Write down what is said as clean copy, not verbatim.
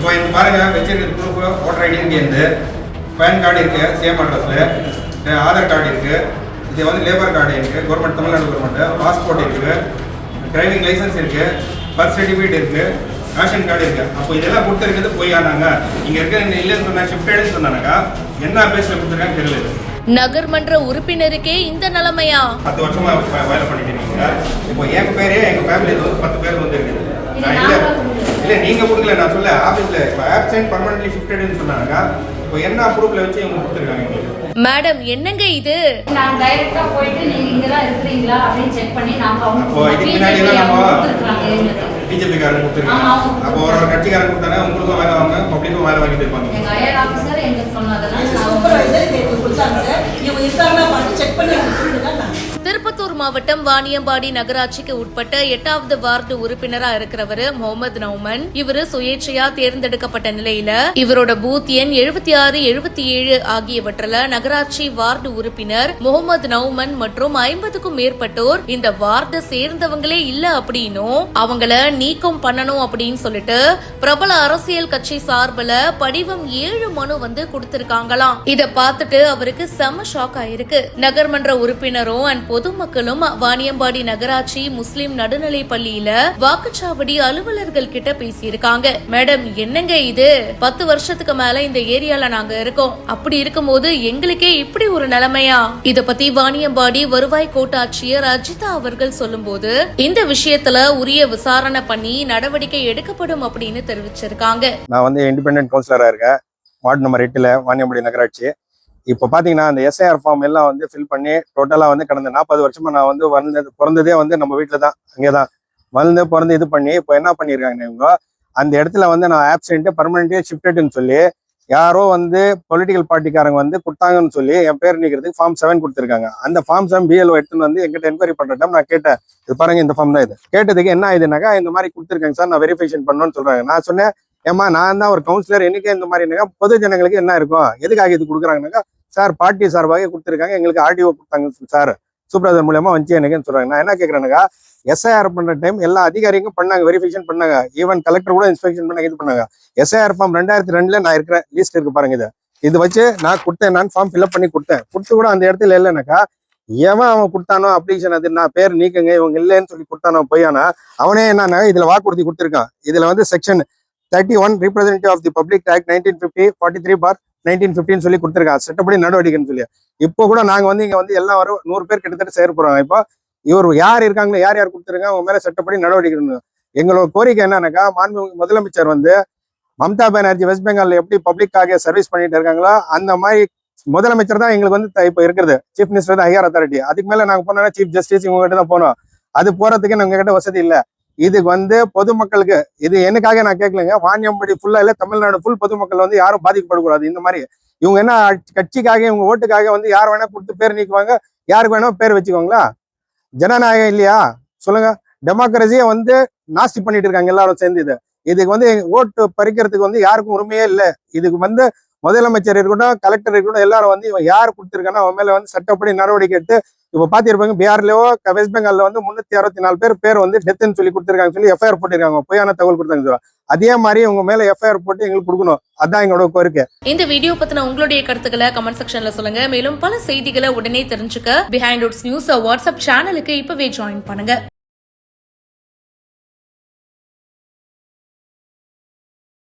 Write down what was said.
இப்போ இந்த பாருங்க வச்சிருக்கிறது ப்ரூஃப் ஓட்டர் ஐடி இருந்து பேன் கார்டு இருக்குது சேம் அட்ரஸில், ஆதார் கார்டு இருக்குது, இது வந்து லேபர் கார்டு இருக்குது, கவர்மெண்ட் தமிழ்நாடு கவர்மெண்ட், பாஸ்போர்ட் இருக்குது, டிரைவிங் லைசன்ஸ் இருக்குது, பர்த் சர்டிஃபிகேட் இருக்குது, ரேஷன் கார்டு இருக்குது. அப்போ இதெல்லாம் கொடுத்துருக்கிறது போய் ஆனாங்க. இங்கே இருக்க இல்லைன்னு சொன்னா ஷிஃப்டடுன்னு சொன்னாங்க. என்ன பேஸில் கொடுத்துருக்கான்னு தெரியல. நகர்மன்ற உறுப்பினருக்கே இந்த நிலைமையா? 10 வருஷமா வேலை பண்ணிட்டு இருக்கீங்க. இப்போ எங்க பேரே எங்க ஃபேமிலி 10 பேர் வந்து இருக்குது. இல்ல நீங்க கொடுக்கல, நான் சொல்ல ஆபீஸ்ல இப்போ ஆப்சென்ட் பர்மனன்ட்லி ஷிஃப்டட்னு சொன்னாங்க. இப்போ என்ன ப்ரூஃப்ல வச்சு இவங்க கொடுத்துருக்காங்க எங்களுக்கு? மேடம் என்னங்க இது? நான் டைரக்டா போயிட்டு நீங்க இங்க தான் இருக்கீங்களா அப்படினு செக் பண்ணி நாம அப்போ இதுக்கு முன்னாடி எல்லாம் நம்ம பிஜேபி காரங்க கொடுத்துருக்காங்க. அப்போ ஒரு கட்சிக்காரங்க கொடுத்தாங்க, உங்களுக்கும் வேலை வாங்க, பப்ளிக்கும் வேலை வாங்கிட்டு இருப்பாங்க. எங்க ஐஆர் ஆபீசர் எங்க சொன்னதெல்லாம் சூப்பர்வைசர் கேட்டு கொடுத்தாங்க சார். இவங்க இருக்காங்களா பார்த்து செக் பண்ணி கொடுத்துருங்க. திருப்பத்தூர் மாவட்டம் வாணியம்பாடி நகராட்சிக்கு உட்பட்ட 8வது வார்டு உறுப்பினரா இருக்கிறவர் முகமது நௌமன். இவரு சுயேட்சையா தேர்ந்தெடுக்கப்பட்ட நிலையில இவரோட பூத் எண் 76, 77 ஆகியவற்றில் நகராட்சி வார்டு உறுப்பினர் முகமது நௌமன் மற்றும் 50க்கும் மேற்பட்டோர் இந்த வார்டு சேர்ந்தவங்களே இல்ல அப்படின்னும் அவங்கள நீக்கம் பண்ணணும் அப்படின்னு சொல்லிட்டு பிரபல அரசியல் கட்சி சார்பில் படிவம் 7 மனு வந்து கொடுத்திருக்காங்களாம். இத பார்த்துட்டு அவருக்கு செம ஷாக் ஆயிருக்கு. நகர்மன்ற உறுப்பினரும் அண்ட் பொதுமக்களும் வாணியம்பாடி நகராட்சி முஸ்லிம் நடுநிலை பள்ளியில வாக்குச்சாவடி அலுவலர்கள் கிட்ட பேசியிருக்காங்க. மேடம் என்னங்க இது? 10 வருஷத்துக்கு மேல இந்த ஏரியால நாங்க இருக்கோம். அப்படி இருக்கும்போது எங்களுக்கே இப்படி ஒரு நிலைமையா? இத பத்தி வாணியம்பாடி வருவாய் கோட்டாட்சியர் அஜிதா அவர்கள் சொல்லும்போது இந்த விஷயத்துல உரிய விசாரணை பண்ணி நடவடிக்கை எடுக்கப்படும் அப்படின்னு தெரிவிச்சிருக்காங்க. நான் வந்து இண்டிபெண்டன்ட் கவுன்சிலரா இருக்கேன், வார்டு நம்பர் 8ல வாணியம்பாடி நகராட்சி. இப்போ பார்த்தீங்கன்னா அந்த எஸ்ஐஆர் ஃபார்ம் எல்லாம் வந்து ஃபில் பண்ணி டோட்டலாக வந்து கடந்த 40 வருஷமா நான் வந்து பிறந்ததே வந்து நம்ம வீட்டில் தான், அங்கே தான் பிறந்து இது பண்ணி இப்போ என்ன பண்ணியிருக்காங்க இவங்க, அந்த இடத்துல வந்து நான் ஆப்சென்ட் பர்மனெண்ட்டே ஷிஃப்டட்னு சொல்லி யாரோ வந்து பொலிட்டிக்கல் பார்ட்டிக்காரங்க வந்து கொடுத்தாங்கன்னு சொல்லி என் பேர் நீக்கிறதுக்கு ஃபார்ம் 7 கொடுத்துருக்காங்க. அந்த ஃபார்ம் 7 பிஎல்ஓ எடுத்துன்னு வந்து எங்கிட்ட என்கொயரி பண்ணுற நான் கேட்டேன், இது பாருங்க இந்த ஃபார்ம் தான் இது. கேட்டதுக்கு என்ன ஆகுதுனாக்கா இந்த மாதிரி கொடுத்துருக்காங்க சார், நான் வெரிஃபிகேஷன் பண்ணணும்னு சொல்றாங்க. நான் சொன்னேன், ஏமா நான் தான் ஒரு கவுன்சிலர், எனக்கே இந்த மாதிரினாக்கா பொது ஜனங்களுக்கு என்ன இருக்கும், எதுக்காக இது கொடுக்குறாங்கனாக்கா, சார் பார்ட்டி சார்பாக கொடுத்துருக்காங்க, எங்களுக்கு ஆர்டிஓ கொடுத்தாங்க சார், சூப்பர்வைசர் மூலமா வந்து எனக்குன்னு சொல்றாங்க. நான் என்ன கேட்கறேன்னாக்கா, எஸ்ஐஆர் பண்ற டைம் எல்லா அதிகாரிகளும் பண்ணாங்க, வெரிஃபிகேஷன் பண்ணாங்க, ஈவன் கலெக்டர் கூட இன்ஸ்பெக்ஷன் பண்ண இது பண்ணாங்க. எஸ்ஐஆர் ஃபார்ம் 2002 நான் இருக்கிறேன், லீஸ்ட் இருக்கு பாருங்க. இது வச்சு நான் கொடுத்தேன், நான் ஃபார்ம் ஃபில்அப் பண்ணி கொடுத்தேன். கொடுத்து கூட அந்த இடத்துல இல்லைனாக்கா அவன் கொடுத்தானோ அப்ளிகேஷன் அது நான் பேர் நீக்குங்க இவங்க இல்லைன்னு சொல்லி கொடுத்தானோ பொய்யானா, அவனே என்னன்னா இதுல வாக்குறுதி கொடுத்துருக்கான். இதுல வந்து section 31 representative of the public act 1950 43/1915 சொல்லி கொடுத்துருக்காங்க, சட்டப்படி நடவடிக்கைன்னு சொல்லி. இப்போ கூட நாங்க வந்து இங்க வந்து எல்லாம் வரும் 100 பேர் கிட்டத்தட்ட சேர போறாங்க. இப்போ இவர் யார் இருக்காங்களோ யார் யார் கொடுத்துருக்காங்க அவங்க மேல சட்டப்படி நடவடிக்கை. எங்களோட கோரிக்கை என்னன்னாக்கா, மாண்புமிகு முதலமைச்சர் வந்து மம்தா பானர்ஜி வெஸ்ட் பெங்கால்ல எப்படி பப்ளிக்காக சர்வீஸ் பண்ணிட்டு இருக்காங்களோ அந்த மாதிரி முதலமைச்சர் தான் எங்களுக்கு வந்து இப்போ இருக்கிறது. சீஃப் மினிஸ்டர் தான் ஹையர் அத்தாரிட்டி. அதுக்கு மேல நாங்க போனோம்னா சீஃப் ஜஸ்டிஸ் இவங்க கிட்ட தான் போனோம். அது போறதுக்கு நாங்க கிட்ட வசதி இல்லை. இதுக்கு வந்து பொதுமக்களுக்கு இது எனக்காக நான் கேட்கலங்க, வாணியம்பாடி ஃபுல்லா இல்ல தமிழ்நாடு ஃபுல் பொதுமக்கள் வந்து யாரும் பாதிக்கப்படக்கூடாது. இந்த மாதிரி இவங்க என்ன கட்சிக்காக இவங்க ஓட்டுக்காக வந்து யார் வேணா கொடுத்து பேர் நீக்குவாங்க, யாருக்கு வேணா பேர் வச்சுக்கோங்களா? ஜனநாயகம் இல்லையா சொல்லுங்க? டெமோக்ரஸியை வந்து நாஸ்தி பண்ணிட்டு இருக்காங்க எல்லாரும் சேர்ந்து. இதுக்கு வந்து ஓட்டு பறிக்கிறதுக்கு வந்து யாருக்கும் உரிமையே இல்லை. இதுக்கு வந்து முதலமைச்சர் இருக்கட்டும், கலெக்டர் இருக்கட்டும், எல்லாரும் வந்து இவன் யார் கொடுத்துருக்கானோ அவன் மேல வந்து சட்டப்படி நடவடிக்கை எடுத்து, இப்போ பாத்திருப்பாங்க பீகார்லயோ வெஸ்ட் பெங்கால்ல வந்து 364 பேர் வந்து டெத்துன்னு சொல்லி கொடுத்துருக்காங்க சொல்லி எஃப்ஐஆர் போட்டிருக்காங்க, பொய்யான தகவல் கொடுத்தாங்க. அதே மாதிரி உங்க மேல எஃப்ஐஆர் போட்டு எங்களுக்கு கொடுக்கணும், அதான் எங்களோட கோரிக்கை. இந்த வீடியோ பத்தின உங்களுடைய கருத்துக்களை கமெண்ட் செக்ஷன்ல சொல்லுங்க. மேலும் பல செய்திகளை உடனே தெரிஞ்சுக்க பிஹைண்ட் ரூட்ஸ் நியூஸ் வாட்ஸ்அப் சேனலுக்கு இப்பவே ஜாயின் பண்ணுங்க.